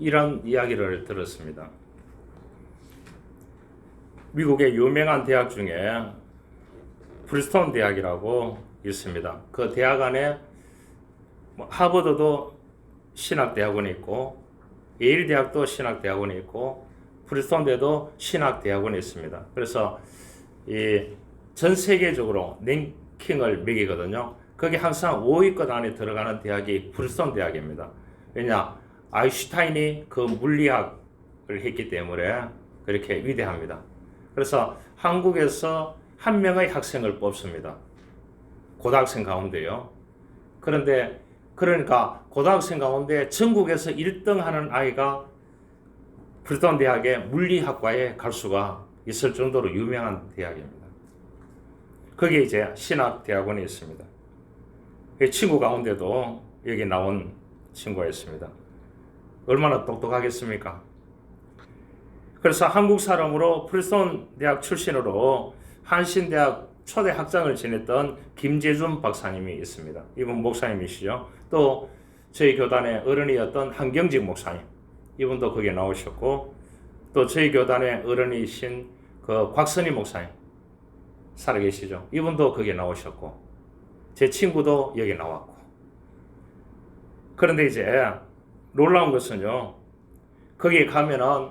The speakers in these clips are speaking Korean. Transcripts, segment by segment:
이런 이야기를 들었습니다. 미국의 유명한 대학 중에 프린스턴 대학이라고 있습니다. 그 대학 안에 하버드도 신학대학원이 있고 예일 대학도 신학대학원이 있고 프린스턴대도 신학대학원이 있습니다. 그래서 전 세계적으로 랭킹을 매기거든요. 거기 항상 5위권 안에 들어가는 대학이 프린스턴 대학입니다. 왜냐? 아인슈타인이 그 물리학을 했기 때문에 그렇게 위대합니다. 그래서 한국에서 한 명의 학생을 뽑습니다. 고등학생 가운데요. 그러니까 고등학생 가운데 전국에서 1등 하는 아이가 프린스턴 대학의 물리학과에 갈 수가 있을 정도로 유명한 대학입니다. 거기에 이제 신학대학원이 있습니다. 친구 가운데도 여기 나온 친구가 있습니다. 얼마나 똑똑하겠습니까? 그래서 한국 사람으로 프린스턴 대학 출신으로 한신대학 초대 학장을 지냈던 김재준 박사님이 있습니다. 이분 목사님이시죠. 또 저희 교단의 어른이었던 한경직 목사님, 이분도 거기에 나오셨고, 또 저희 교단의 어른이신 그 곽선희 목사님 살아계시죠. 이분도 거기에 나오셨고, 제 친구도 여기 나왔고. 그런데 이제 놀라운 것은요, 거기에 가면은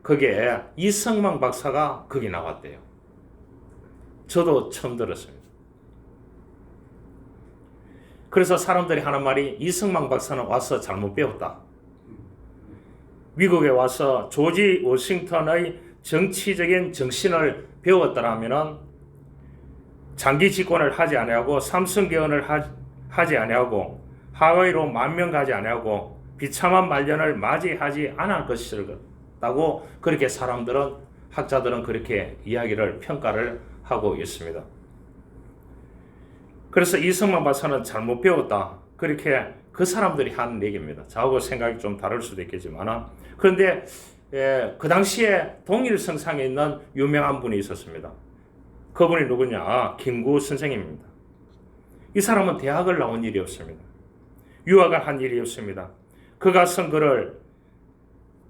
거기에 이성만 박사가 거기 나왔대요. 저도 처음 들었습니다. 그래서 사람들이 하는 말이 이성만 박사는 와서 잘못 배웠다. 미국에 와서 조지 워싱턴의 정치적인 정신을 배웠더라면은 장기 집권을 하지 아니하고 삼성 개헌을 하지 아니하고 하와이로 만명 가지 아니하고 비참한 말년을 맞이하지 않을 것이라고 그렇게 학자들은 그렇게 이야기를 평가를 하고 있습니다. 그래서 이성만 박사는 잘못 배웠다. 그렇게 그 사람들이 하는 얘기입니다. 저하고 생각이 좀 다를 수도 있겠지만, 그런데 그 당시에 동일성상에 있는 유명한 분이 있었습니다. 그분이 누구냐? 김구 선생님입니다. 이 사람은 대학을 나온 일이 없습니다. 유학을 한 일이 없습니다. 그가 쓴 글을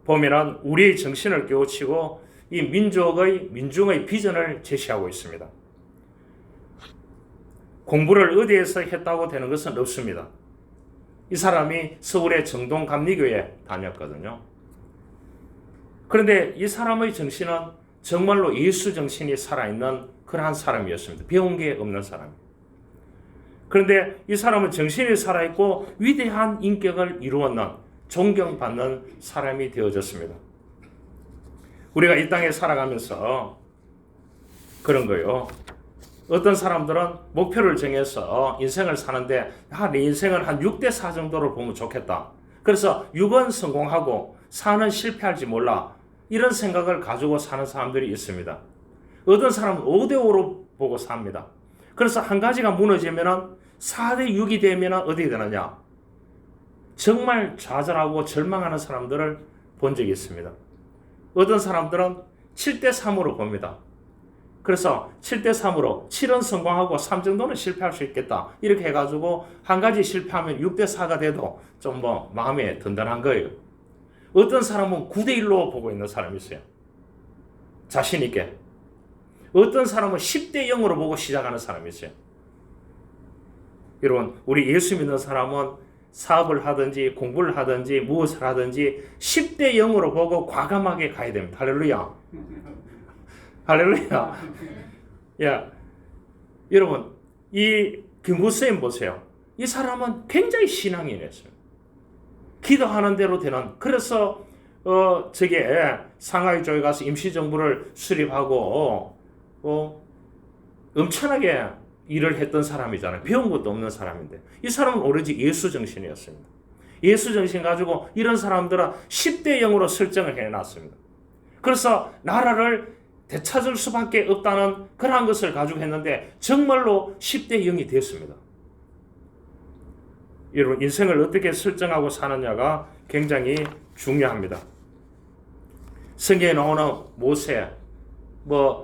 보면은 우리의 정신을 깨우치고 이 민중의 비전을 제시하고 있습니다. 공부를 어디에서 했다고 되는 것은 없습니다. 이 사람이 서울의 정동감리교에 다녔거든요. 그런데 이 사람의 정신은 정말로 예수 정신이 살아있는 그러한 사람이었습니다. 배운 게 없는 사람. 그런데 이 사람은 정신이 살아있고 위대한 인격을 이루었는 존경받는 사람이 되어졌습니다. 우리가 이 땅에 살아가면서 그런 거요. 어떤 사람들은 목표를 정해서 인생을 사는데 내 인생은 한 6대4 정도를 보면 좋겠다. 그래서 6은 성공하고 4는 실패할지 몰라. 이런 생각을 가지고 사는 사람들이 있습니다. 어떤 사람은 5대5로 보고 삽니다. 그래서 한 가지가 무너지면 4대6이 되면 어떻게 되느냐? 정말 좌절하고 절망하는 사람들을 본 적이 있습니다. 어떤 사람들은 7대3으로 봅니다. 그래서 7대3으로 7은 성공하고 3 정도는 실패할 수 있겠다. 이렇게 해가지고 한 가지 실패하면 6대4가 돼도 좀 마음에 든든한 거예요. 어떤 사람은 9대1로 보고 있는 사람이 있어요. 자신 있게. 어떤 사람은 10대0으로 보고 시작하는 사람이 있어요. 여러분, 우리 예수 믿는 사람은 사업을 하든지 공부를 하든지 무엇을 하든지 10대0으로 보고 과감하게 가야 됩니다. 할렐루야. 할렐루야. 야, 여러분, 이 김구쌤 보세요. 이 사람은 굉장히 신앙인이었어요. 기도하는 대로 되는. 그래서 상하이 쪽에 가서 임시정부를 수립하고 엄청나게 일을 했던 사람이잖아요. 배운 것도 없는 사람인데 이 사람은 오로지 예수 정신이었습니다. 예수 정신 가지고 이런 사람들은 10대0으로 설정을 해놨습니다. 그래서 나라를 되찾을 수밖에 없다는 그러한 것을 가지고 했는데 정말로 10대0이 됐습니다. 여러분, 인생을 어떻게 설정하고 사느냐가 굉장히 중요합니다. 성경에 나오는 모세,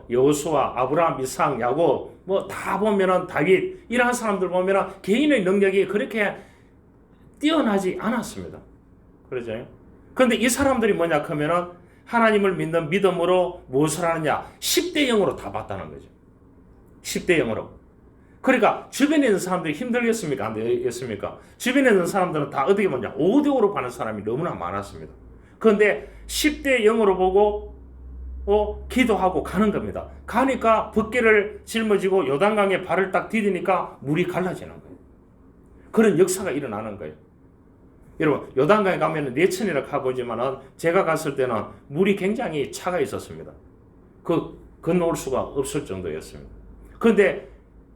여호수아, 아브라함, 이삭, 야곱 다 보면은 다윗 이러한 사람들 보면은 개인의 능력이 그렇게 뛰어나지 않았습니다. 그러죠. 그런데 이 사람들이 뭐냐 하면은 하나님을 믿는 믿음으로 무엇을 하느냐? 10대 0으로 다 봤다는 거죠. 10대 0으로. 그러니까 주변에 있는 사람들이 힘들겠습니까? 안 되겠습니까? 주변에 있는 사람들은 다 어떻게 보냐? 5대 5로 파는 사람이 너무나 많았습니다. 그런데 10대 0으로 보고 기도하고 가는 겁니다. 가니까 벗개를 짊어지고 요단강에 발을 딱 디디니까 물이 갈라지는 거예요. 그런 역사가 일어나는 거예요. 여러분 요단강에 가면 내천이라고 가보지만은 제가 갔을 때는 물이 굉장히 차가 있었습니다. 건너올 수가 없을 정도였습니다. 그런데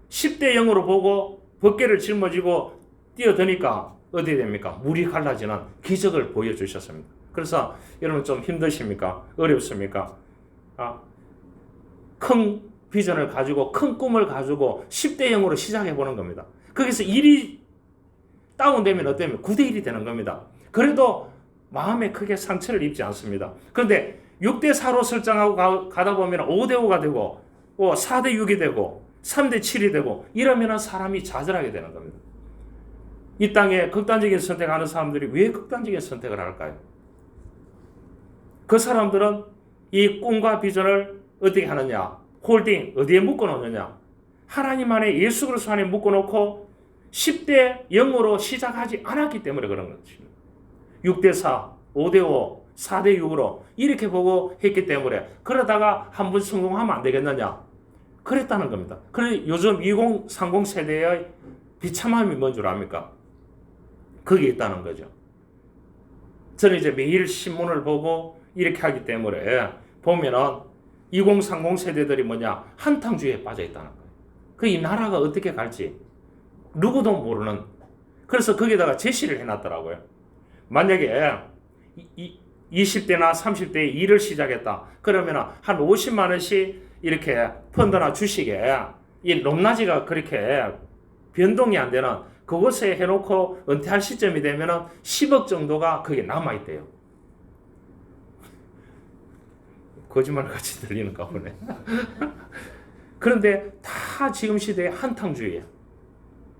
10대 0으로 보고 벗개를 짊어지고 뛰어드니까 어떻게 됩니까? 물이 갈라지는 기적을 보여주셨습니다. 그래서 여러분 좀 힘드십니까? 어렵습니까? 큰 비전을 가지고 큰 꿈을 가지고 10대 0으로 시작해 보는 겁니다. 거기서 일이 다운되면 어때요? 9대 1이 되는 겁니다. 그래도 마음에 크게 상처를 입지 않습니다. 그런데 6대 4로 설정하고 가다 보면 5대 5가 되고 4대 6이 되고 3대 7이 되고 이러면 사람이 좌절하게 되는 겁니다. 이 땅에 극단적인 선택하는 사람들이 왜 극단적인 선택을 할까요? 그 사람들은 이 꿈과 비전을 어떻게 하느냐? 홀딩 어디에 묶어놓느냐? 하나님 안에 예수 그리스도 안에 묶어놓고 10대 0으로 시작하지 않았기 때문에 그런 것입니다. 6대 4, 5대 5, 4대 6으로 이렇게 보고 했기 때문에 그러다가 한 번 성공하면 안 되겠느냐? 그랬다는 겁니다. 그런데 요즘 2030 세대의 비참함이 뭔 줄 압니까? 거기에 있다는 거죠. 저는 이제 매일 신문을 보고 이렇게 하기 때문에 보면은 2030 세대들이 뭐냐? 한탕주의에 빠져 있다는 거예요. 그 이 나라가 어떻게 갈지 누구도 모르는. 그래서 거기다가 제시를 해놨더라고요. 만약에 20대나 30대에 일을 시작했다. 그러면 한 50만 원씩 이렇게 펀드나 주식에 이 높낮이가 그렇게 변동이 안 되는 그곳에 해놓고 은퇴할 시점이 되면 10억 정도가 거기에 남아있대요. 거짓말같이 들리는가 보네. 그런데 다 지금 시대에 한탕주의예요.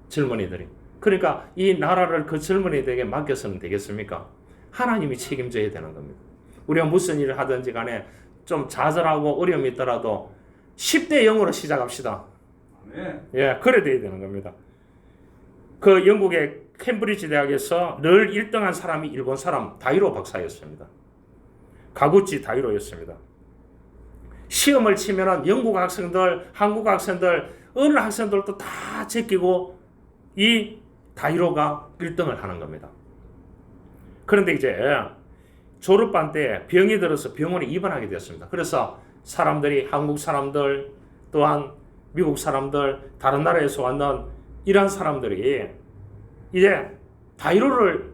젊은이들이. 그러니까 이 나라를 그 젊은이들에게 맡겨서는 되겠습니까? 하나님이 책임져야 되는 겁니다. 우리가 무슨 일을 하든지 간에 좀 좌절하고 어려움이 있더라도 10대 0으로 시작합시다. 예, 그래 돼야 되는 겁니다. 그 영국의 캠브리지 대학에서 늘 1등한 사람이 일본 사람 다이로 박사였습니다. 가구찌 다이로였습니다. 시험을 치면은 영국 학생들, 한국 학생들, 어느 학생들도 다 제끼고 이 다이로가 1등을 하는 겁니다. 그런데 이제 졸업반 때 병이 들어서 병원에 입원하게 되었습니다. 그래서 사람들이 한국 사람들 또한 미국 사람들 다른 나라에서 왔는 이런 사람들이 이제 다이로를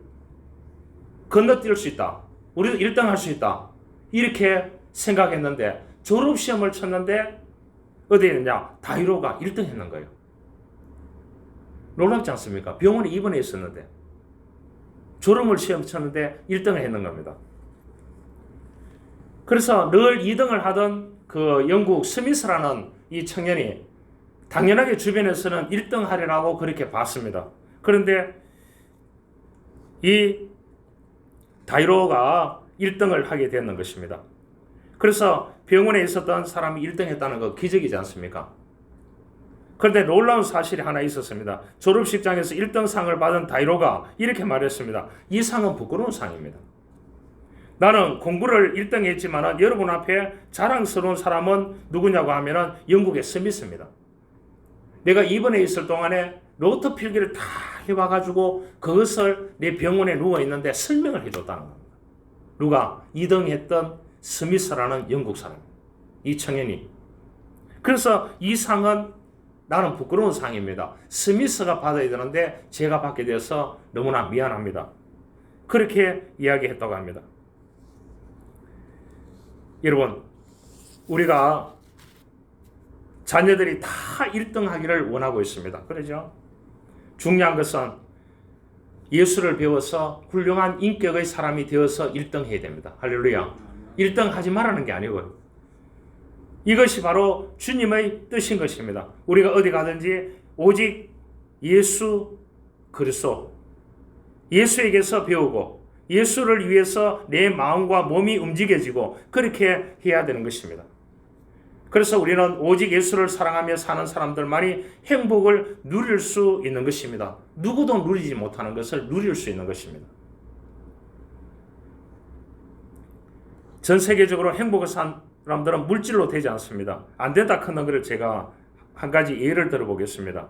건너뛸 수 있다. 우리도 1등 할 수 있다. 이렇게 생각했는데 졸업시험을 쳤는데 어디에 있느냐? 다이로가 1등 했는 거예요. 놀랍지 않습니까? 병원에 입원해 있었는데 졸업을 시험 쳤는데 1등을 했는 겁니다. 그래서 늘 2등을 하던 그 영국 스미스라는 이 청년이 당연하게 주변에서는 1등 하리라고 그렇게 봤습니다. 그런데 이 다이로가 1등을 하게 되는 것입니다. 그래서 병원에 있었던 사람이 1등 했다는 거 기적이지 않습니까? 그런데 놀라운 사실이 하나 있었습니다. 졸업식장에서 1등 상을 받은 다이로가 이렇게 말했습니다. 이 상은 부끄러운 상입니다. 나는 공부를 1등 했지만 여러분 앞에 자랑스러운 사람은 누구냐고 하면 영국의 스미스입니다. 내가 입원해 있을 동안에 로또 필기를 다 해와가지고 그것을 내 병원에 누워있는데 설명을 해줬다는 겁니다. 누가? 2등 했던 스미스라는 영국 사람. 이 청년이. 그래서 이 상은 나는 부끄러운 상입니다. 스미스가 받아야 되는데 제가 받게 돼서 너무나 미안합니다. 그렇게 이야기했다고 합니다. 여러분, 우리가 자녀들이 다 1등 하기를 원하고 있습니다. 그렇죠? 중요한 것은 예수를 배워서 훌륭한 인격의 사람이 되어서 1등 해야 됩니다. 할렐루야. 1등 하지 말라는 게 아니고요. 이것이 바로 주님의 뜻인 것입니다. 우리가 어디 가든지 오직 예수 그리스도, 예수에게서 배우고 예수를 위해서 내 마음과 몸이 움직여지고 그렇게 해야 되는 것입니다. 그래서 우리는 오직 예수를 사랑하며 사는 사람들만이 행복을 누릴 수 있는 것입니다. 누구도 누리지 못하는 것을 누릴 수 있는 것입니다. 전 세계적으로 행복한 사람들은 물질로 되지 않습니다. 안 된다 하는 것을 제가 한 가지 예를 들어보겠습니다.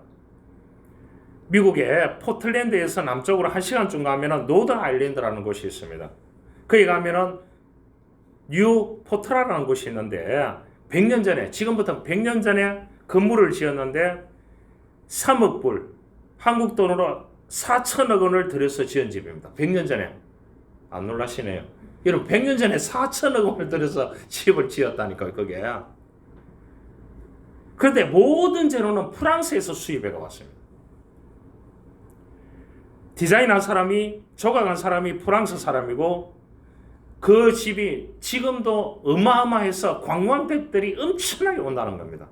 미국의 포틀랜드에서 남쪽으로 1시간쯤 가면 노드 아일랜드라는 곳이 있습니다. 거기 가면은 뉴 포트라라는 곳이 있는데 100년 전에, 지금부터 100년 전에 건물을 지었는데 3억 불, 한국 돈으로 4천억 원을 들여서 지은 집입니다. 100년 전에. 안 놀라시네요. 여러분 100년 전에 4천억 원을 들여서 집을 지었다니까요. 그게. 그런데 모든 재료는 프랑스에서 수입해 왔습니다. 디자인한 사람이, 조각한 사람이 프랑스 사람이고 그 집이 지금도 어마어마해서 관광객들이 엄청나게 온다는 겁니다.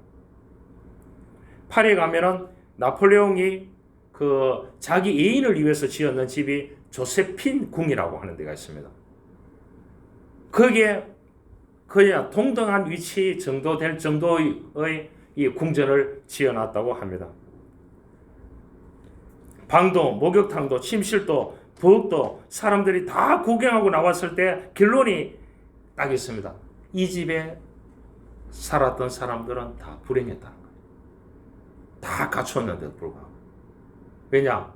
파리에 가면은 나폴레옹이 그 자기 애인을 위해서 지었는 집이 조세핀 궁이라고 하는 데가 있습니다. 거기에 그냥 동등한 위치 정도 될 정도의 이 궁전을 지어놨다고 합니다. 방도, 목욕탕도, 침실도, 부엌도 사람들이 다 구경하고 나왔을 때 결론이 딱 있습니다. 이 집에 살았던 사람들은 다 불행했다는 거예요. 다 갖췄는데도 불구하고. 왜냐?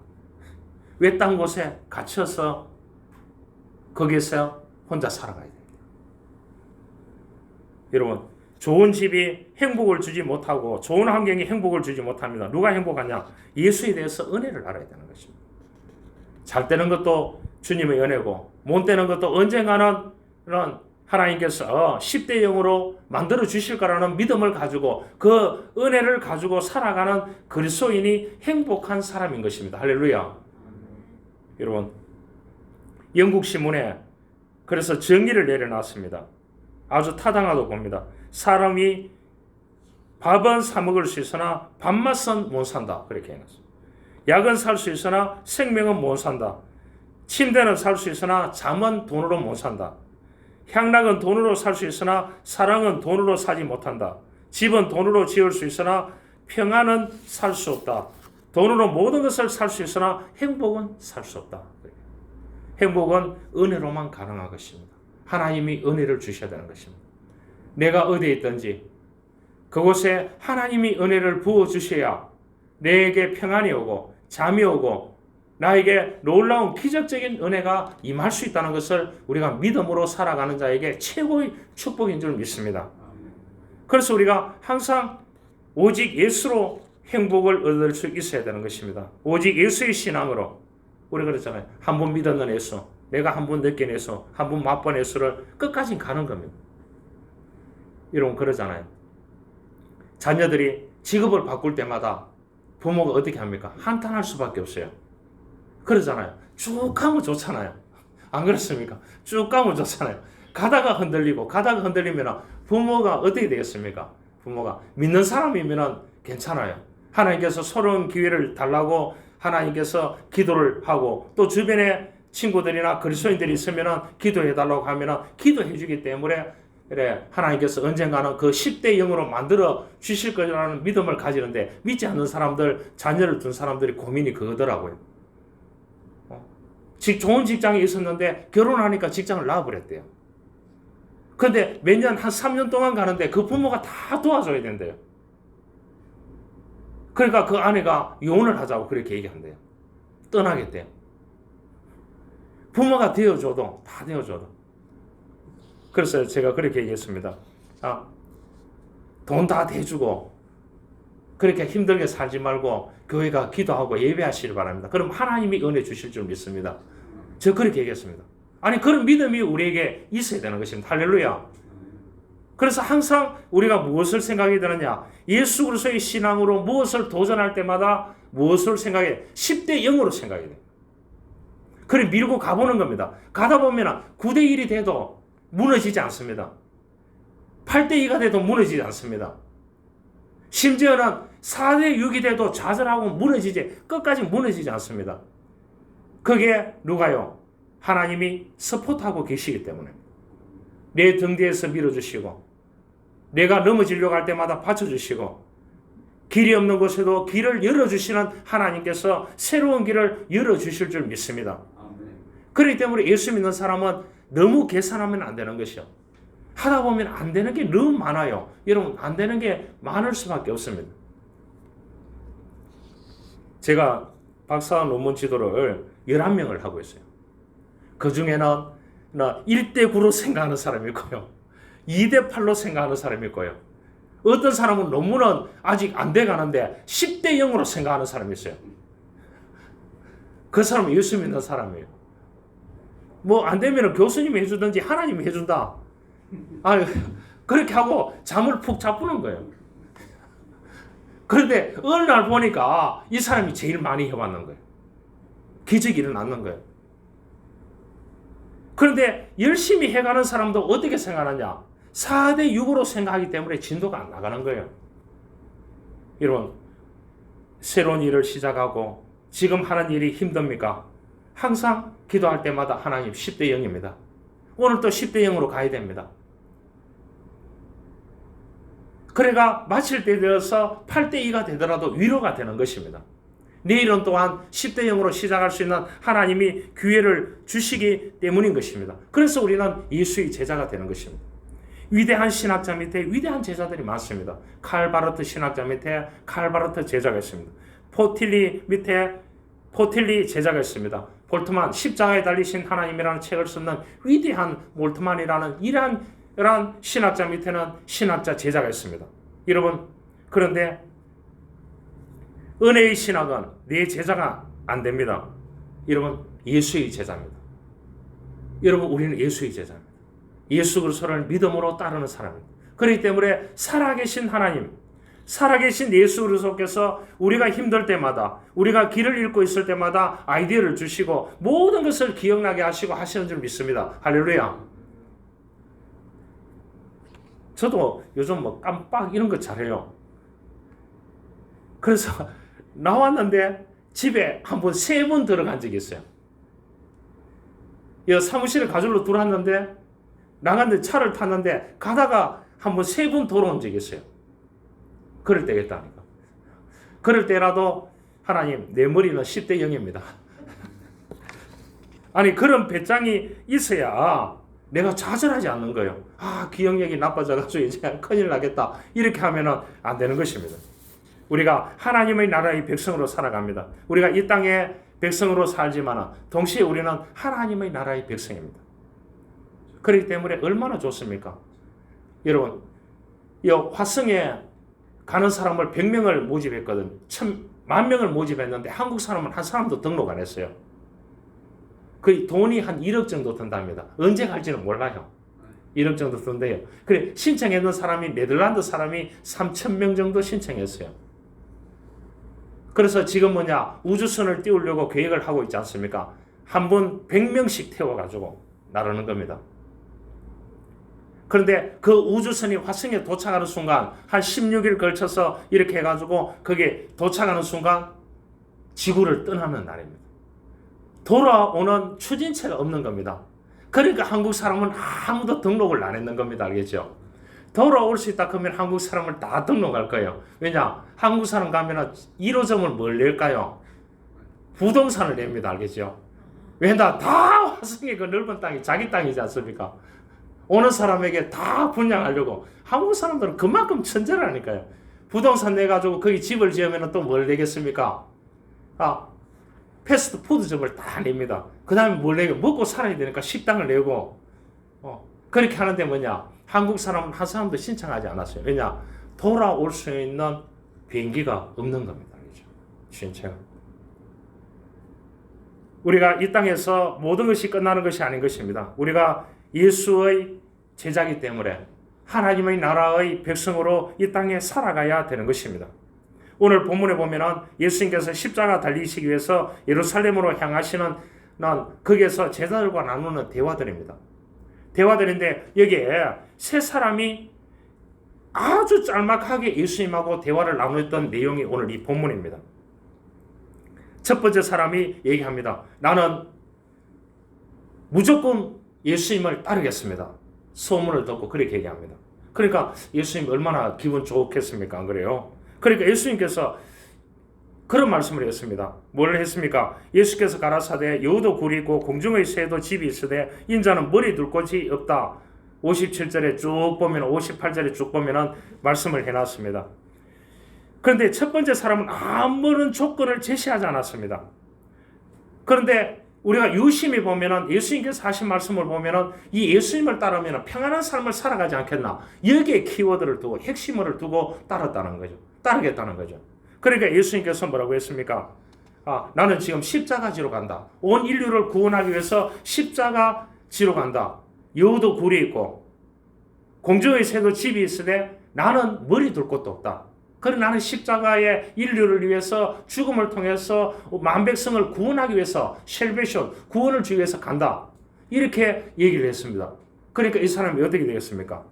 외딴 곳에 갇혀서 거기서 혼자 살아가야 됩니다. 여러분, 좋은 집이 행복을 주지 못하고 좋은 환경이 행복을 주지 못합니다. 누가 행복하냐? 예수에 대해서 은혜를 알아야 되는 것입니다. 잘 되는 것도 주님의 은혜고 못 되는 것도 언젠가는 하나님께서 10대 0으로 만들어 주실 거라는 믿음을 가지고 그 은혜를 가지고 살아가는 그리스도인이 행복한 사람인 것입니다. 할렐루야. 여러분, 영국 신문에 그래서 정의를 내려놨습니다. 아주 타당하다고 봅니다. 사람이 밥은 사 먹을 수 있으나 밥맛은 못 산다. 그렇게 해놨습니다. 약은 살 수 있으나 생명은 못 산다. 침대는 살 수 있으나 잠은 돈으로 못 산다. 향락은 돈으로 살 수 있으나 사랑은 돈으로 사지 못한다. 집은 돈으로 지을 수 있으나 평안은 살 수 없다. 돈으로 모든 것을 살 수 있으나 행복은 살 수 없다. 행복은 은혜로만 가능한 것입니다. 하나님이 은혜를 주셔야 되는 것입니다. 내가 어디에 있든지 그곳에 하나님이 은혜를 부어주셔야 내게 평안이 오고 잠이 오고 나에게 놀라운 기적적인 은혜가 임할 수 있다는 것을 우리가 믿음으로 살아가는 자에게 최고의 축복인 줄 믿습니다. 그래서 우리가 항상 오직 예수로 행복을 얻을 수 있어야 되는 것입니다. 오직 예수의 신앙으로. 우리 그랬잖아요. 한 번 믿었는 예수, 내가 한 번 느낀 예수, 한 번 맛본 예수를 끝까지 가는 겁니다. 여러분 그러잖아요. 자녀들이 직업을 바꿀 때마다 부모가 어떻게 합니까? 한탄할 수밖에 없어요. 그러잖아요. 쭉 가면 좋잖아요. 안 그렇습니까? 쭉 가면 좋잖아요. 가다가 흔들리면 부모가 어떻게 되겠습니까? 부모가 믿는 사람이면 괜찮아요. 하나님께서 새로운 기회를 달라고 하나님께서 기도를 하고 또 주변에 친구들이나 그리스도인들이 있으면 기도해 달라고 하면 기도해 주기 때문에 그래 하나님께서 언젠가는 그 10대 0으로 만들어 주실 거라는 믿음을 가지는데 믿지 않는 사람들, 자녀를 둔 사람들이 고민이 그거더라고요. 좋은 직장에 있었는데 결혼하니까 직장을 놔버렸대요. 근데 몇 년, 한 3년 동안 가는데 그 부모가 다 도와줘야 된대요. 그러니까 그 아내가 이혼을 하자고 그렇게 얘기한대요. 떠나겠대요. 부모가 되어줘도, 다 되어줘도. 그래서 제가 그렇게 얘기했습니다. 돈 다 대주고, 그렇게 힘들게 살지 말고, 교회가 기도하고 예배하시길 바랍니다. 그럼 하나님이 은혜 주실 줄 믿습니다. 저 그렇게 얘기했습니다. 아니, 그런 믿음이 우리에게 있어야 되는 것입니다. 할렐루야. 그래서 항상 우리가 무엇을 생각이 되느냐? 예수 그리스도의 신앙으로 무엇을 도전할 때마다 무엇을 생각해? 10대 0으로 생각이 돼요. 그래 밀고 가보는 겁니다. 가다 보면 9대 1이 돼도 무너지지 않습니다. 8대 2가 돼도 무너지지 않습니다. 심지어는 4대 6이 돼도 좌절하고 끝까지 무너지지 않습니다. 그게 누가요? 하나님이 서포트하고 계시기 때문에 내 등 뒤에서 밀어주시고 내가 넘어지려고 할 때마다 받쳐주시고 길이 없는 곳에도 길을 열어주시는 하나님께서 새로운 길을 열어주실 줄 믿습니다. 그렇기 때문에 예수 믿는 사람은 너무 계산하면 안 되는 것이요. 하다 보면 안 되는 게 너무 많아요. 여러분, 안 되는 게 많을 수밖에 없습니다. 제가 박사 논문 지도를 11명을 하고 있어요. 그 중에는 1대9로 생각하는 사람이 있고요. 2대8로 생각하는 사람이 있고요. 어떤 사람은 논문은 아직 안 돼가는데 10대0으로 생각하는 사람이 있어요. 그 사람은 예수 믿는 사람이에요. 뭐 안 되면 교수님이 해주든지 하나님이 해준다. 그렇게 하고 잠을 푹 자꾸는 거예요. 그런데 어느 날 보니까 이 사람이 제일 많이 해왔는 거예요. 기적이 일어났는 거예요. 그런데 열심히 해가는 사람도 어떻게 생각하느냐? 4대6으로 생각하기 때문에 진도가 안 나가는 거예요. 여러분, 새로운 일을 시작하고 지금 하는 일이 힘듭니까? 항상 기도할 때마다 하나님 10대0입니다. 오늘 또 10대0으로 가야 됩니다. 그래가 마칠 때 되어서 8대2가 되더라도 위로가 되는 것입니다. 내일은 또한 10대0으로 시작할 수 있는 하나님이 기회를 주시기 때문인 것입니다. 그래서 우리는 예수의 제자가 되는 것입니다. 위대한 신학자 밑에 위대한 제자들이 많습니다. 칼바르트 신학자 밑에 칼바르트 제자가 있습니다. 포틸리 밑에 포틸리 제자가 있습니다. 볼트만, 십자가에 달리신 하나님이라는 책을 쓰는 위대한 볼트만이라는 이러한 신학자 밑에는 신학자 제자가 있습니다. 여러분, 그런데 은혜의 신학은 내 제자가 안 됩니다. 여러분, 예수의 제자입니다. 여러분, 우리는 예수의 제자입니다. 예수 그리스도를 믿음으로 따르는 사람입니다. 그렇기 때문에 살아계신 하나님, 살아계신 예수 그리스도께서 우리가 힘들 때마다, 우리가 길을 잃고 있을 때마다 아이디어를 주시고 모든 것을 기억나게 하시고 하시는 줄 믿습니다. 할렐루야. 저도 요즘 뭐 깜빡 이런 거 잘해요. 그래서 나왔는데 집에 한번 3번 들어간 적이 있어요. 사무실에 가지러 들어왔는데 나갔는데 차를 탔는데 가다가 한번 3번 돌아온 적이 있어요. 그럴 때겠다니까. 그럴 때라도 하나님, 내 머리는 10대0입니다. 아니, 그런 배짱이 있어야 내가 좌절하지 않는 거예요. 기억력이 나빠져가지고 이제 큰일 나겠다. 이렇게 하면은 안 되는 것입니다. 우리가 하나님의 나라의 백성으로 살아갑니다. 우리가 이 땅의 백성으로 살지만 동시에 우리는 하나님의 나라의 백성입니다. 그렇기 때문에 얼마나 좋습니까? 여러분, 이 화성에 가는 사람을 100명을 모집했거든. 10,000,000명을 모집했는데 한국 사람은 한 사람도 등록 안 했어요. 거의 돈이 한 1억 정도 든답니다. 언제 갈지는 몰라요. 1억 정도 든대요. 그래, 신청했는 사람이 네덜란드 사람이 3,000명 정도 신청했어요. 그래서 지금 우주선을 띄우려고 계획을 하고 있지 않습니까? 한 번 100명씩 태워가지고 나르는 겁니다. 그런데 그 우주선이 화성에 도착하는 순간 한 16일 걸쳐서 이렇게 해가지고 거기에 도착하는 순간 지구를 떠나는 날입니다. 돌아오는 추진체가 없는 겁니다. 그러니까 한국 사람은 아무도 등록을 안 했는 겁니다. 알겠죠? 돌아올 수 있다 그러면 한국 사람을 다 등록할 거예요. 왜냐? 한국 사람 가면 1호점을 뭘 낼까요? 부동산을 냅니다. 알겠죠? 왜냐? 다 화성의 그 넓은 땅이 자기 땅이지 않습니까? 오는 사람에게 다 분양하려고. 한국 사람들은 그만큼 천재라니까요. 부동산 내가지고 거기 집을 지으면 또 뭘 내겠습니까? 패스트푸드점을 다 냅니다. 그 다음에 뭘 내고 먹고 살아야 되니까 식당을 내고 그렇게 하는데 한국 사람은 한 사람도 신청하지 않았어요. 왜냐? 돌아올 수 있는 비행기가 없는 겁니다. 그렇죠? 신청. 우리가 이 땅에서 모든 것이 끝나는 것이 아닌 것입니다. 우리가 예수의 제자이기 때문에 하나님의 나라의 백성으로 이 땅에 살아가야 되는 것입니다. 오늘 본문에 보면은 예수님께서 십자가 달리시기 위해서 예루살렘으로 향하시는 거기에서 제자들과 나누는 대화들입니다. 대화들인데 여기에 세 사람이 아주 짤막하게 예수님하고 대화를 나누었던 내용이 오늘 이 본문입니다. 첫 번째 사람이 얘기합니다. 나는 무조건 예수님을 따르겠습니다. 소문을 듣고 그렇게 얘기합니다. 그러니까 예수님 얼마나 기분 좋겠습니까? 안 그래요? 그러니까 예수님께서 그런 말씀을 했습니다. 뭘 했습니까? 예수께서 가라사대 여우도 굴이 있고 공중의 새도 집이 있으되 인자는 머리 둘 곳이 없다. 57절에 쭉 보면 58절에 쭉 보면 말씀을 해놨습니다. 그런데 첫 번째 사람은 아무런 조건을 제시하지 않았습니다. 그런데 우리가 유심히 보면은 예수님께서 하신 말씀을 보면은 이 예수님을 따르면 평안한 삶을 살아가지 않겠나? 여기에 키워드를 두고 핵심을 두고 따르겠다는 거죠. 그러니까 예수님께서 뭐라고 했습니까? 나는 지금 십자가 지로 간다. 온 인류를 구원하기 위해서 십자가 지로 간다. 여우도 굴이 있고 공중의 새도 집이 있으되 나는 머리 둘 곳도 없다. 그래 나는 십자가의 인류를 위해서 죽음을 통해서 만백성을 구원하기 위해서 셀베이션 구원을 주기 위해서 간다. 이렇게 얘기를 했습니다. 그러니까 이 사람이 어떻게 되겠습니까?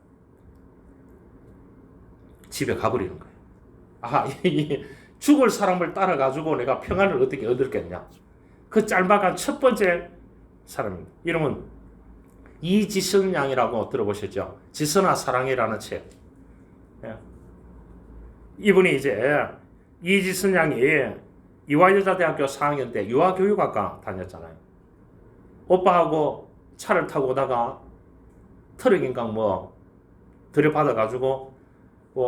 집에 가버리는 거예요. 죽을 사람을 따라가지고 내가 평안을 어떻게 얻을겠냐. 그 짤막한 첫 번째 사람입니다. 이름은 이지선 양이라고 들어보셨죠? 지선아 사랑해라는 책. 이분이 이제 이지선 양이 이화여자대학교 4학년 때 유아교육학과 다녔잖아요. 오빠하고 차를 타고 오다가 트럭인가 들여받아가지고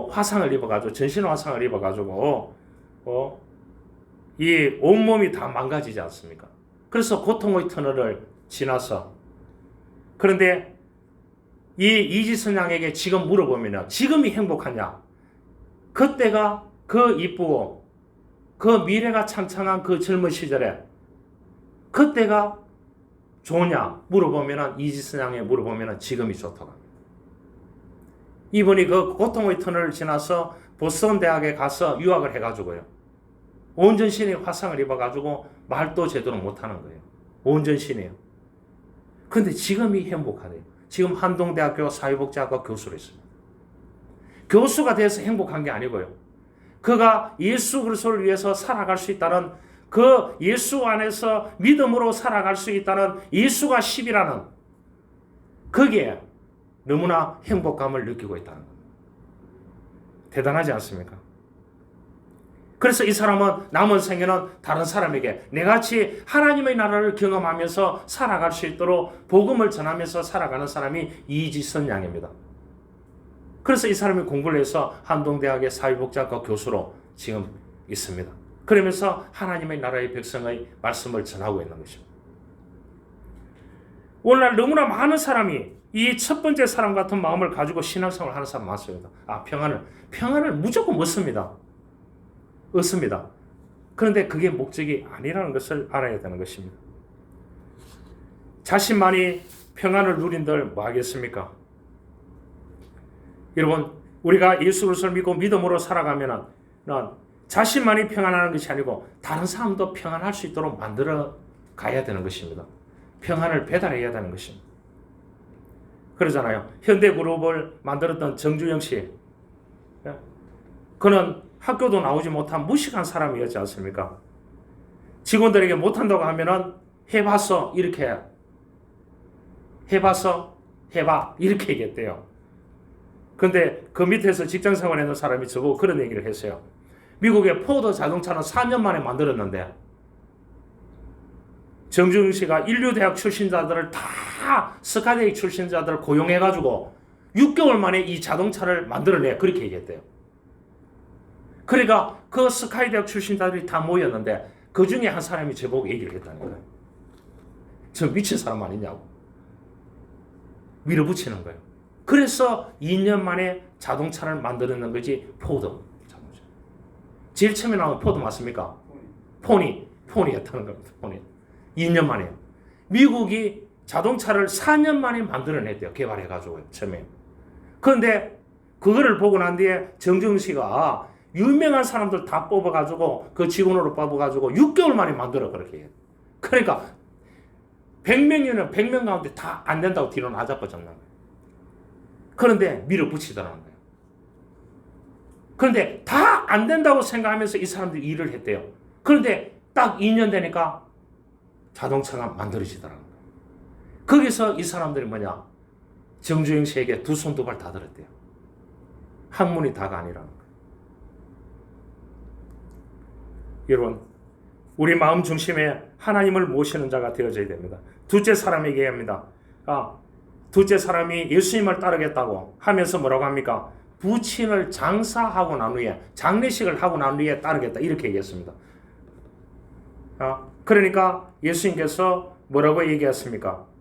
화상을 입어가지고 전신 화상을 입어가지고 이 온몸이 다 망가지지 않습니까? 그래서 고통의 터널을 지나서 그런데 이 이지선 양에게 지금 물어보면 지금이 행복하냐? 그때가 그 이쁘고 그 미래가 창창한 그 젊은 시절에 그때가 좋으냐 물어보면 이지선 양에 물어보면 지금이 좋다고 합니다. 이분이 그 고통의 터널을 지나서 보스턴 대학에 가서 유학을 해가지고요. 온전신의 화상을 입어가지고 말도 제대로 못하는 거예요. 온전신이에요. 그런데 지금이 행복하대요. 지금 한동대학교 사회복지학과 교수로 있습니다. 교수가 돼서 행복한 게 아니고요. 그가 예수 그리스도를 위해서 살아갈 수 있다는 그 예수 안에서 믿음으로 살아갈 수 있다는 예수가 10이라는 거기에 너무나 행복감을 느끼고 있다는 겁니다. 대단하지 않습니까? 그래서 이 사람은 남은 생애는 다른 사람에게 내같이 하나님의 나라를 경험하면서 살아갈 수 있도록 복음을 전하면서 살아가는 사람이 이지선 양입니다. 그래서 이 사람이 공부를 해서 한동대학의 사회복지학과 교수로 지금 있습니다. 그러면서 하나님의 나라의 백성의 말씀을 전하고 있는 것입니다. 오늘날 너무나 많은 사람이 이 첫 번째 사람 같은 마음을 가지고 신앙생활을 하는 사람 많습니다. 평안을 무조건 얻습니다. 그런데 그게 목적이 아니라는 것을 알아야 되는 것입니다. 자신만이 평안을 누린들 뭐 하겠습니까? 여러분, 우리가 예수 그리스도를 믿고 믿음으로 살아가면 자신만이 평안하는 것이 아니고 다른 사람도 평안할 수 있도록 만들어 가야 되는 것입니다. 평안을 배달해야 되는 것입니다. 그러잖아요. 현대그룹을 만들었던 정주영 씨. 그는 학교도 나오지 못한 무식한 사람이었지 않습니까? 직원들에게 못한다고 하면은 해봤어 이렇게 해봤어 해봐 이렇게 얘기했대요. 근데 그 밑에서 직장 생활하는 사람이 저보고 그런 얘기를 했어요. 미국의 포드 자동차는 4년 만에 만들었는데 정주영 씨가 인류대학 출신자들을 다 스카이대학 출신자들을 고용해가지고 6개월 만에 이 자동차를 만들어내 그렇게 얘기했대요. 그러니까 그 스카이대학 출신자들이 다 모였는데 그 중에 한 사람이 저보고 얘기를 했다는 거예요. 저 미친 사람 아니냐고. 밀어붙이는 거예요. 그래서 2년 만에 자동차를 만들어낸 거지 포드 자동차. 제일 처음에 나온 포드 맞습니까? 포니였다는 겁니다. 포니. 2년 만에. 미국이 자동차를 4년 만에 만들어냈대요. 개발해가지고 처음에. 그런데 그거를 보고 난 뒤에 정주영 씨가 유명한 사람들 다 뽑아가지고 그 직원으로 뽑아가지고 6개월 만에 만들어 그렇게 해요. 그러니까 100명이면 100명 가운데 다 안 된다고 뒤로 나자빠졌는 거예요. 그런데 밀어붙이더라는 거예요. 그런데 다 안 된다고 생각하면서 이 사람들이 일을 했대요. 그런데 딱 2년 되니까 자동차가 만들어지더라는 거예요. 거기서 이 사람들이 뭐냐? 정주영 씨에게 두 손 두 발 다 들었대요. 학문이 다가 아니라는 거예요. 여러분, 우리 마음 중심에 하나님을 모시는 자가 되어져야 됩니다. 둘째 사람에게 얘기합니다. 둘째 사람이 예수님을 따르겠다고 하면서 뭐라고 합니까? 부친을 장사하고 난 후에, 장례식을 하고 난 후에 따르겠다, 이렇게 얘기했습니다. 그러니까 예수님께서 뭐라고 얘기했습니까?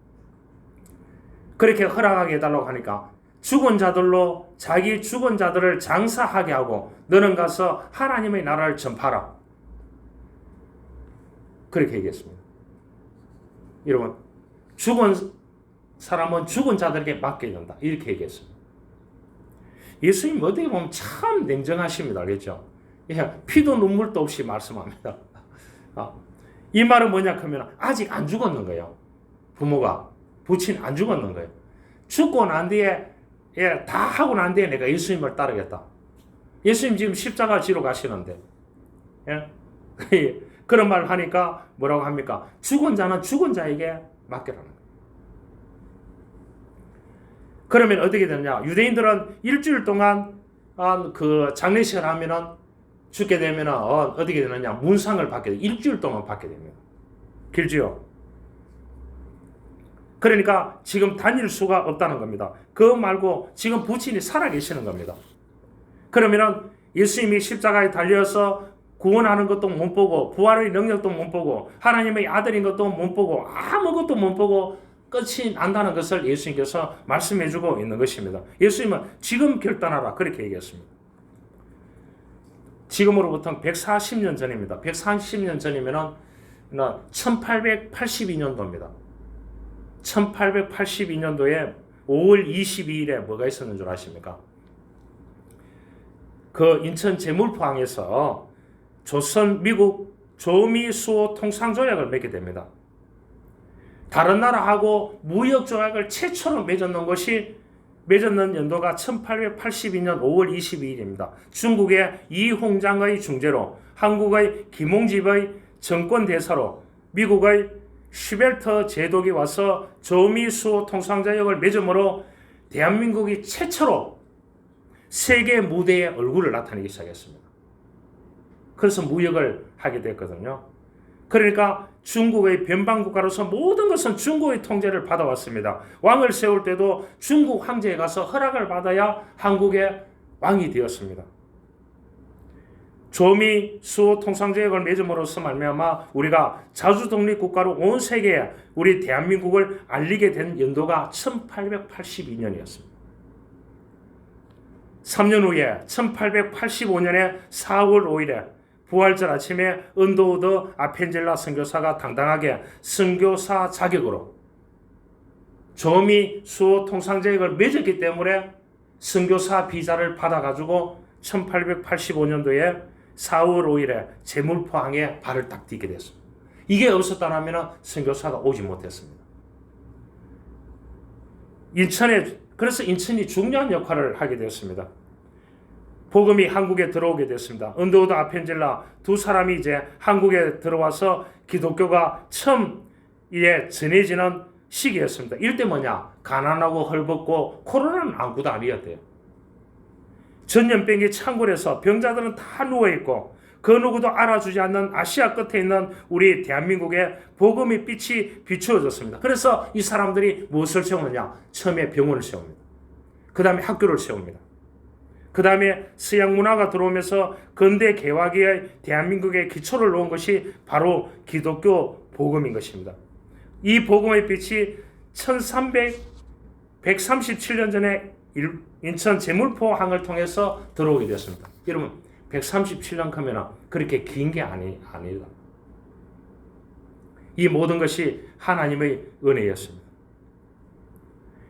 그렇게 허락하게 해달라고 하니까 죽은 자들로 자기 죽은 자들을 장사하게 하고 너는 가서 하나님의 나라를 전파하라, 그렇게 얘기했습니다. 여러분, 죽은 사람은 죽은 자들에게 맡겨야 된다, 이렇게 얘기했습니다. 예수님 어떻게 보면 참 냉정하십니다. 알겠죠? 피도 눈물도 없이 말씀합니다. 이 말은 뭐냐 하면 아직 안 죽었는 거예요. 부모가, 부친 안 죽었는 거예요. 죽고 난 뒤에, 다 하고 난 뒤에 내가 예수님을 따르겠다. 예수님 지금 십자가 지러 가시는데, 그런 말 하니까 뭐라고 합니까? 죽은 자는 죽은 자에게 맡기라는 거예요. 그러면 어떻게 되느냐? 유대인들은 일주일 동안 그 장례식을 하면은 죽게 되면은 어떻게 되느냐? 문상을 받게 돼. 일주일 동안 받게 됩니다. 길지요? 그러니까 지금 다닐 수가 없다는 겁니다. 그거 말고 지금 부친이 살아 계시는 겁니다. 그러면은 예수님이 십자가에 달려서 구원하는 것도 못 보고 부활의 능력도 못 보고 하나님의 아들인 것도 못 보고 아무것도 못 보고 끝이 난다는 것을 예수님께서 말씀해주고 있는 것입니다. 예수님은 지금 결단하라, 그렇게 얘기했습니다. 지금으로부터 140년 전입니다. 140년 전이면 1882년도입니다. 1882년도에 5월 22일에 뭐가 있었는 줄 아십니까? 그 인천 제물포항에서 조선, 미국 조미 수호 통상조약을 맺게 됩니다. 다른 나라하고 무역조약을 최초로 맺었는 연도가 1882년 5월 22일입니다. 중국의 이홍장의 중재로, 한국의 김홍집의 정권대사로, 미국의 슈벨트 제독이 와서 조미 수호 통상조약을 맺음으로 대한민국이 최초로 세계 무대에 얼굴을 나타내기 시작했습니다. 그래서 무역을 하게 됐거든요. 그러니까 중국의 변방국가로서 모든 것은 중국의 통제를 받아왔습니다. 왕을 세울 때도 중국 황제에 가서 허락을 받아야 한국의 왕이 되었습니다. 조미 수호 통상조약을 맺음으로써 말미암아 우리가 자주독립국가로 온 세계에 우리 대한민국을 알리게 된 연도가 1882년이었습니다. 3년 후에 1885년에 4월 5일에 부활절 아침에 언더우드 아펜젤라 선교사가 당당하게 선교사 자격으로 조미 수호 통상조약을 맺었기 때문에 선교사 비자를 받아가지고 1885년도에 4월 5일에 제물포항에 발을 딱 딛게 됐습니다. 이게 없었다면 선교사가 오지 못했습니다. 그래서 인천이 중요한 역할을 하게 되었습니다. 복음이 한국에 들어오게 됐습니다. 언더우드 아펜젤라 두 사람이 이제 한국에 들어와서 기독교가 처음 전해지는 시기였습니다. 이때 뭐냐? 가난하고 헐벗고 코로나는 아무것도 아니었대요. 전염병이 창궐해서 병자들은 다 누워있고 그 누구도 알아주지 않는 아시아 끝에 있는 우리 대한민국에 복음의 빛이 비추어졌습니다. 그래서 이 사람들이 무엇을 세우느냐? 처음에 병원을 세웁니다. 그 다음에 학교를 세웁니다. 그 다음에 서양 문화가 들어오면서 근대 개화기의 대한민국의 기초를 놓은 것이 바로 기독교 복음인 것입니다. 이 복음의 빛이 137년 전에 인천 제물포항을 통해서 들어오게 되었습니다. 여러분 137년 하면 그렇게 긴 게 아니다. 이 모든 것이 하나님의 은혜였습니다.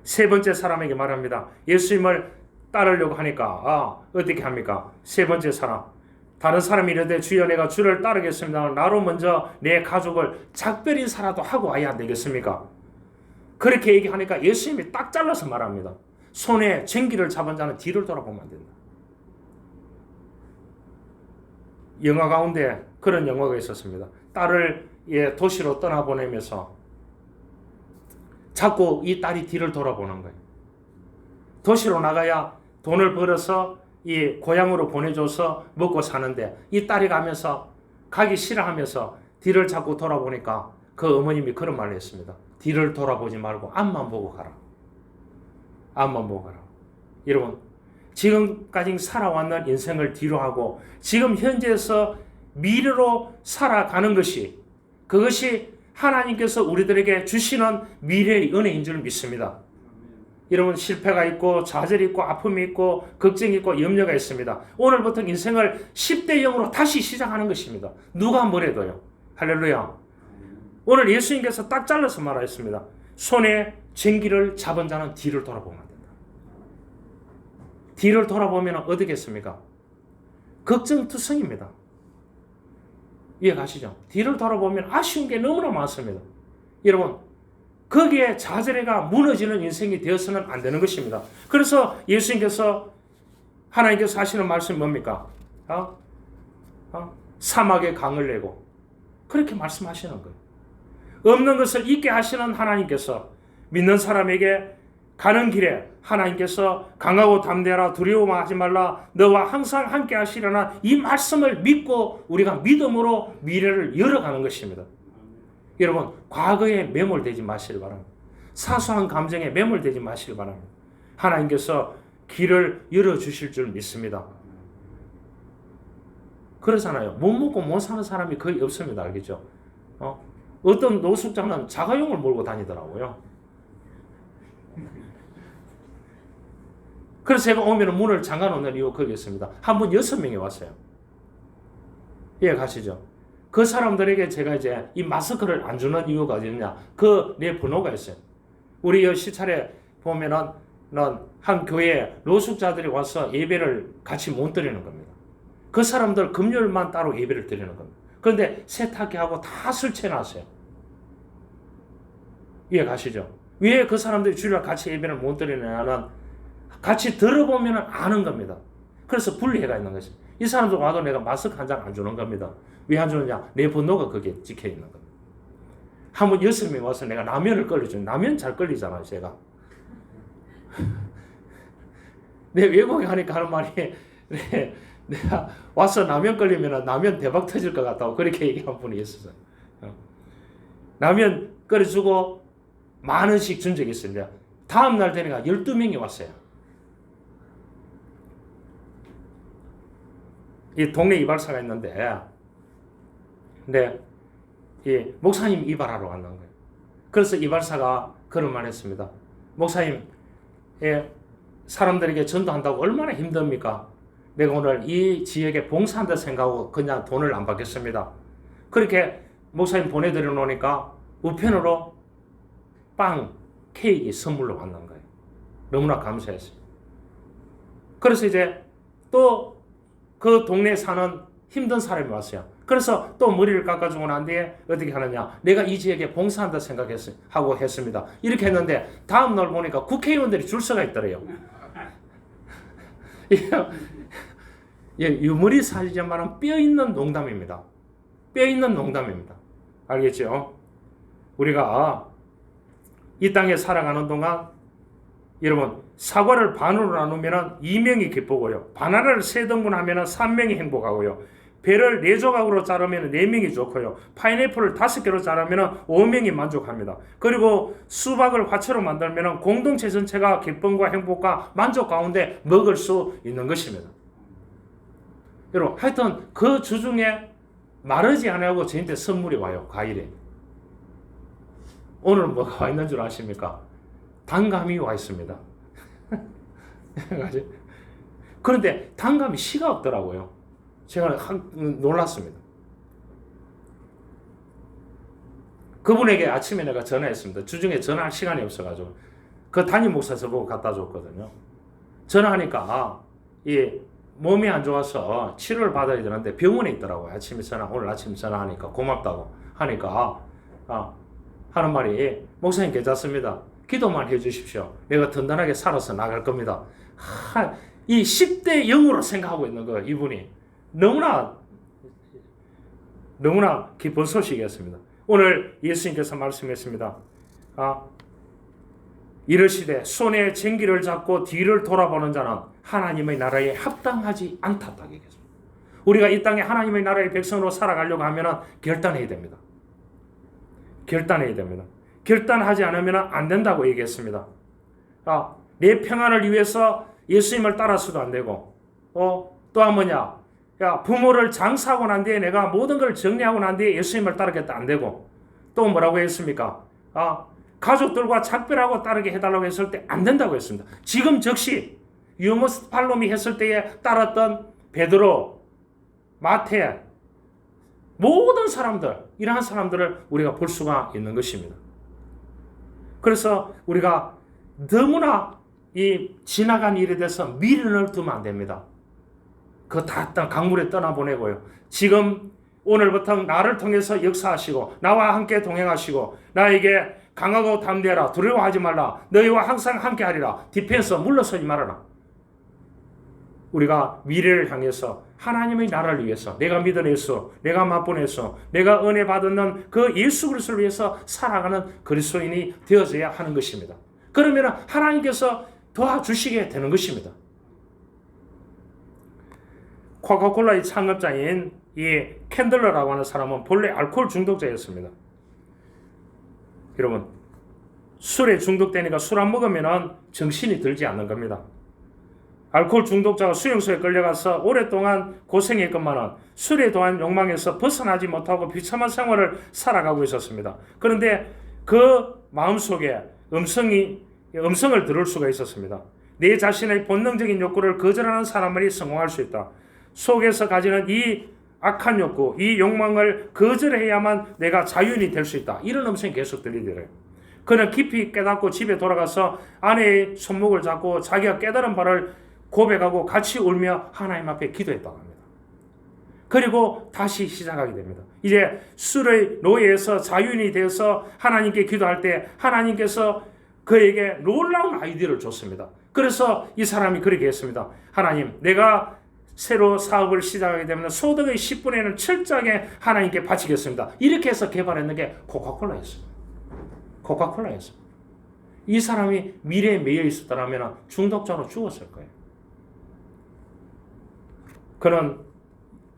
세 번째 사람에게 말합니다. 예수님을 따르려고 하니까 어떻게 합니까? 세 번째 사람, 다른 사람이 이르되 주여 내가 주를 따르겠습니다. 나로 먼저 내 가족을 작별 인사라도 하고 와야 안 되겠습니까? 그렇게 얘기하니까 예수님이 딱 잘라서 말합니다. 손에 쟁기를 잡은 자는 뒤를 돌아보면 안 된다. 영화 가운데 그런 영화가 있었습니다. 딸을 도시로 떠나보내면서 자꾸 이 딸이 뒤를 돌아보는 거예요. 도시로 나가야 돈을 벌어서 이 고향으로 보내줘서 먹고 사는데 이 딸이 가면서 가기 싫어하면서 뒤를 자꾸 돌아보니까 그 어머님이 그런 말을 했습니다. 뒤를 돌아보지 말고 앞만 보고 가라. 앞만 보고 가라. 여러분, 지금까지 살아왔는 인생을 뒤로 하고 지금 현재에서 미래로 살아가는 것이, 그것이 하나님께서 우리들에게 주시는 미래의 은혜인 줄 믿습니다. 여러분, 실패가 있고 좌절이 있고 아픔이 있고 걱정이 있고 염려가 있습니다. 오늘부터 인생을 10대 0으로 다시 시작하는 것입니다. 누가 뭐래도요. 할렐루야. 오늘 예수님께서 딱 잘라서 말하였습니다. 손에 쟁기를 잡은 자는 뒤를 돌아보면 안 된다. 뒤를 돌아보면 어디겠습니까? 걱정투성입니다. 이해 가시죠? 뒤를 돌아보면 아쉬운 게 너무나 많습니다. 여러분, 거기에 좌절해가 무너지는 인생이 되어서는 안 되는 것입니다. 그래서 예수님께서, 하나님께서 하시는 말씀이 뭡니까? 사막에 강을 내고 그렇게 말씀하시는 거예요. 없는 것을 있게 하시는 하나님께서 믿는 사람에게 가는 길에 하나님께서 강하고 담대하라, 두려워하지 말라, 너와 항상 함께 하시려나, 이 말씀을 믿고 우리가 믿음으로 미래를 열어가는 것입니다. 여러분, 과거에 매몰되지 마시길 바랍니다. 사소한 감정에 매몰되지 마시길 바랍니다. 하나님께서 길을 열어주실 줄 믿습니다. 그러잖아요. 못 먹고 못 사는 사람이 거의 없습니다. 알겠죠? 어떤 노숙자는 자가용을 몰고 다니더라고요. 그래서 제가 오면 문을 잠가놓는 이유 거기 있습니다. 한 번 6명이 왔어요. 이해 가시죠? 그 사람들에게 제가 이제 이 마스크를 안 주는 이유가 어디냐? 그 내 번호가 있어요. 우리 시찰에 보면은 한 교회에 노숙자들이 와서 예배를 같이 못 드리는 겁니다. 그 사람들 금요일만 따로 예배를 드리는 겁니다. 그런데 세탁기 하고 다 설치해놨어요. 이해 가시죠? 왜 그 사람들이 주일날 같이 예배를 못 드리냐는 같이 들어보면 아는 겁니다. 그래서 분리해가 있는 것이. 이 사람들 와도 내가 마스크 한 장 안 주는 겁니다. 왜 안 주느냐? 내 번호가 거기에 찍혀 있는 겁니다. 한 번 6명이 와서 내가 라면을 끓여줘요. 라면 잘 끓이잖아요, 제가. 내 외국에 가니까 하는 말이, 내가 와서 라면 끓이면 라면 대박 터질 것 같다고 그렇게 얘기한 분이 있었어요. 라면 끓여주고 만 원씩 준 적이 있습니다. 다음날 되니까 12명이 왔어요. 이 동네 이발사가 있는데, 근데 이 목사님 이발하러 왔는 거예요. 그래서 이발사가 그런 말 했습니다. 목사님, 사람들에게 전도한다고 얼마나 힘듭니까? 내가 오늘 이 지역에 봉사한다 생각하고 그냥 돈을 안 받겠습니다. 그렇게 목사님 보내드려 놓으니까 우편으로 빵, 케이크 선물로 받는 거예요. 너무나 감사했어요. 그래서 이제 또 그 동네에 사는 힘든 사람이 왔어요. 그래서 또 머리를 깎아주고 난 뒤에 어떻게 하느냐. 내가 이 지역에 봉사한다 생각하고 했습니다. 이렇게 했는데 다음날 보니까 국회의원들이 줄 서가 있더래요. 유머리 사지만 뼈있는 농담입니다. 뼈있는 농담입니다. 알겠죠? 우리가 이 땅에 살아가는 동안 여러분, 사과를 반으로 나누면 2명이 기쁘고요. 바나나를 3등분 하면 3명이 행복하고요. 배를 4조각으로 자르면 4명이 좋고요. 파인애플을 5개로 자르면 5명이 만족합니다. 그리고 수박을 화채로 만들면 공동체 전체가 기쁨과 행복과 만족 가운데 먹을 수 있는 것입니다. 여러분, 하여튼 그 주중에 마르지 않고 저한테 선물이 와요. 과일이. 오늘은 뭐가 와 있는 줄 아십니까? 단감이 와 있습니다. 그런데 단감이 씨가 없더라고요. 제가 놀랐습니다. 그분에게 아침에 내가 전화했습니다. 주중에 전화할 시간이 없어가지고 그 담임 목사서 보고 갖다 줬거든요. 전화하니까 이 몸이 안 좋아서 치료를 받아야 되는데 병원에 있더라고요. 오늘 아침에 전화하니까 고맙다고 하니까 하는 말이, 목사님 괜찮습니다. 기도만 해주십시오. 내가 든든하게 살아서 나갈 겁니다. 이 10대 0으로 생각하고 있는 거예요. 이분이. 너무나 기쁜 소식이었습니다. 오늘 예수님께서 말씀했습니다. 이르시되 손에 쟁기를 잡고 뒤를 돌아보는 자는 하나님의 나라에 합당하지 않다. 딱 얘기했습니다. 우리가 이 땅에 하나님의 나라의 백성으로 살아가려고 하면 결단해야 됩니다. 결단해야 됩니다. 결단하지 않으면 안 된다고 얘기했습니다. 내 평안을 위해서 예수님을 따라서도 안 되고, 또한 뭐냐? 부모를 장사하고 난 뒤에 내가 모든 걸 정리하고 난 뒤에 예수님을 따르겠다. 안 되고, 또 뭐라고 했습니까? 가족들과 작별하고 따르게 해달라고 했을 때 안 된다고 했습니다. 지금 즉시 유머스 팔로미 했을 때에 따랐던 베드로, 마태, 모든 사람들, 이러한 사람들을 우리가 볼 수가 있는 것입니다. 그래서 우리가 너무나 이 지나간 일에 대해서 미련을 두면 안 됩니다. 그거 다 강물에 떠나보내고요. 지금 오늘부터 나를 통해서 역사하시고 나와 함께 동행하시고 나에게 강하고 담대하라, 두려워하지 말라, 너희와 항상 함께 하리라, 디펜서 물러서지 말아라. 우리가 미래를 향해서 하나님의 나라를 위해서 내가 믿은 예수, 내가 맛본 예수, 내가 은혜 받는 그 예수 그리스도를 위해서 살아가는 그리스도인이 되어져야 하는 것입니다. 그러면 하나님께서 도와주시게 되는 것입니다. 코카콜라의 창업자인 이 캔들러라고 하는 사람은 본래 알코올 중독자였습니다. 여러분, 술에 중독되니까 술 안 먹으면 정신이 들지 않는 겁니다. 알코올 중독자가 수용소에 끌려가서 오랫동안 고생했건만은 술에 대한 욕망에서 벗어나지 못하고 비참한 생활을 살아가고 있었습니다. 그런데 그 마음속에 음성을 들을 수가 있었습니다. 내 자신의 본능적인 욕구를 거절하는 사람만이 성공할 수 있다. 속에서 가지는 이 악한 욕구, 이 욕망을 거절해야만 내가 자유인이 될 수 있다. 이런 음성이 계속 들리더래요. 그는 깊이 깨닫고 집에 돌아가서 아내의 손목을 잡고 자기가 깨달은 바를 고백하고 같이 울며 하나님 앞에 기도했다고 합니다. 그리고 다시 시작하게 됩니다. 이제 술의 노예에서 자유인이 되어서 하나님께 기도할 때 하나님께서 그에게 놀라운 아이디어를 줬습니다. 그래서 이 사람이 그렇게 했습니다. 하나님, 내가 새로 사업을 시작하게 되면 소득의 10분의 1을 철저하게 하나님께 바치겠습니다. 이렇게 해서 개발했는 게 코카콜라였습니다. 코카콜라였습니다. 이 사람이 미래에 매여 있었다면 중독자로 죽었을 거예요. 그는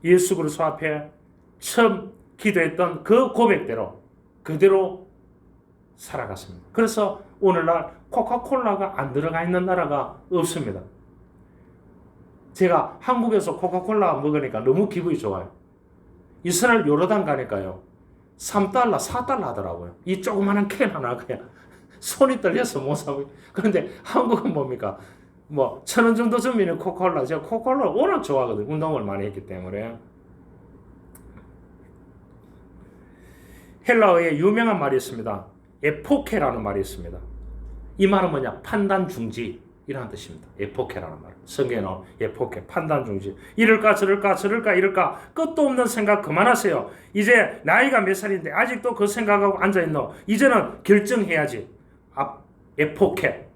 예수 그리스도 앞에 처음 기도했던 그 고백대로 그대로 살아갔습니다. 그래서 오늘날 코카콜라가 안 들어가 있는 나라가 없습니다. 제가 한국에서 코카콜라 먹으니까 너무 기분이 좋아요. 이스라엘 요르단 가니까요. 3달러, 4달러 하더라고요. 이 조그마한 캔 하나 그냥 손이 떨려서 못 사고. 그런데 한국은 뭡니까? 1,000원 정도 주면 코카콜라. 제가 코카콜라를 워낙 좋아하거든요. 운동을 많이 했기 때문에. 헬라어에 유명한 말이 있습니다. 에포케라는 말이 있습니다. 이 말은 뭐냐? 판단 중지. 이라는 뜻입니다. 에포케라는 말. 성경에 나온 에포케, 판단 중지. 이럴까 저럴까 끝도 없는 생각 그만하세요. 이제 나이가 몇 살인데 아직도 그 생각하고 앉아있노. 이제는 결정해야지. 에포케.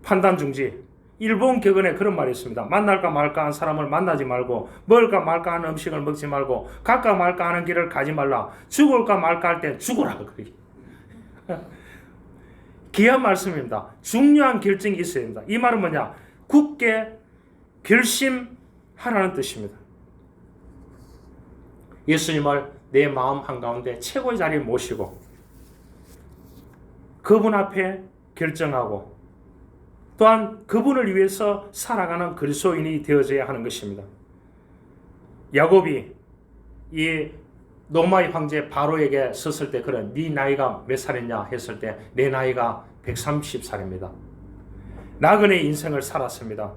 판단 중지. 일본 격언에 그런 말이 있습니다. 만날까 말까 한 사람을 만나지 말고, 먹을까 말까 하는 음식을 먹지 말고, 갈까 말까 하는 길을 가지 말라. 죽을까 말까 할 때 죽어라. 귀한 말씀입니다. 중요한 결정이 있어야 됩니다. 이 말은 뭐냐? 굳게 결심하라는 뜻입니다. 예수님을 내 마음 한가운데 최고의 자리에 모시고 그분 앞에 결정하고 또한 그분을 위해서 살아가는 그리스도인이 되어져야 하는 것입니다. 야곱이 이 로마의 황제 바로에게 섰을 때 그런 네 나이가 몇 살이냐 했을 때 내 나이가 130살입니다. 나그네 인생을 살았습니다.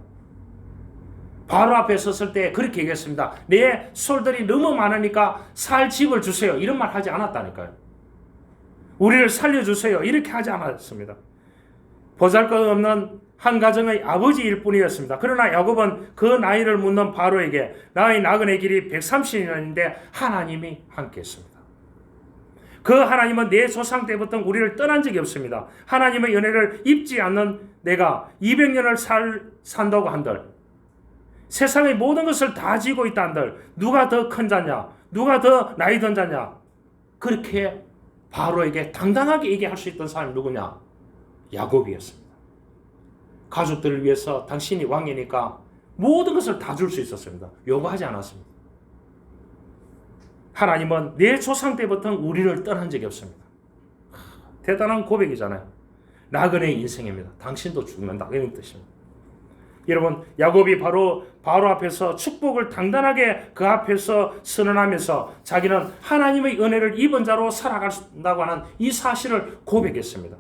바로 앞에 섰을 때 그렇게 얘기했습니다. 내 솔들이 너무 많으니까 살 집을 주세요. 이런 말 하지 않았다니까요. 우리를 살려주세요. 이렇게 하지 않았습니다. 보잘것없는 한 가정의 아버지일 뿐이었습니다. 그러나 야곱은 그 나이를 묻는 바로에게 나의 나그네 길이 130년인데 하나님이 함께 했습니다. 그 하나님은 내 조상 때부터 우리를 떠난 적이 없습니다. 하나님의 은혜를 입지 않는 내가 200년을 산다고 한들 세상의 모든 것을 다 지고 있다 한들 누가 더 큰 자냐? 누가 더 나이 든 자냐? 그렇게 바로에게 당당하게 얘기할 수 있던 사람이 누구냐? 야곱이었습니다. 가족들을 위해서 당신이 왕이니까 모든 것을 다 줄 수 있었습니다. 요구하지 않았습니다. 하나님은 내 조상 때부터 우리를 떠난 적이 없습니다. 대단한 고백이잖아요. 나그네의 인생입니다. 당신도 죽는다. 이런 뜻입니다. 여러분, 야곱이 바로 앞에서 축복을 당당하게 그 앞에서 선언하면서 자기는 하나님의 은혜를 입은 자로 살아간다고 하는 이 사실을 고백했습니다.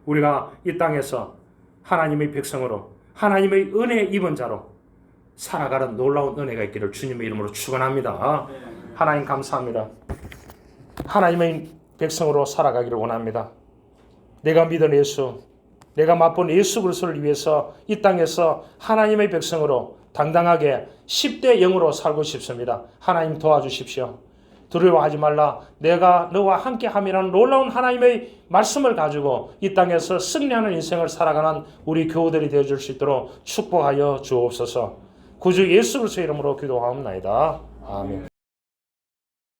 우리가 이 땅에서 하나님의 백성으로 하나님의 은혜 입은 자로 살아가는 놀라운 은혜가 있기를 주님의 이름으로 축원합니다. 하나님 감사합니다. 하나님의 백성으로 살아가기를 원합니다. 내가 믿은 예수, 내가 맛본 예수 그리스도를 위해서 이 땅에서 하나님의 백성으로 당당하게 10대 0으로 살고 싶습니다. 하나님 도와주십시오. 두려워하지 말라. 내가 너와 함께함이라는 놀라운 하나님의 말씀을 가지고 이 땅에서 승리하는 인생을 살아가는 우리 교우들이 되어줄 수 있도록 축복하여 주옵소서. 구주 예수 그리스도의 이름으로 기도하옵나이다. 아멘.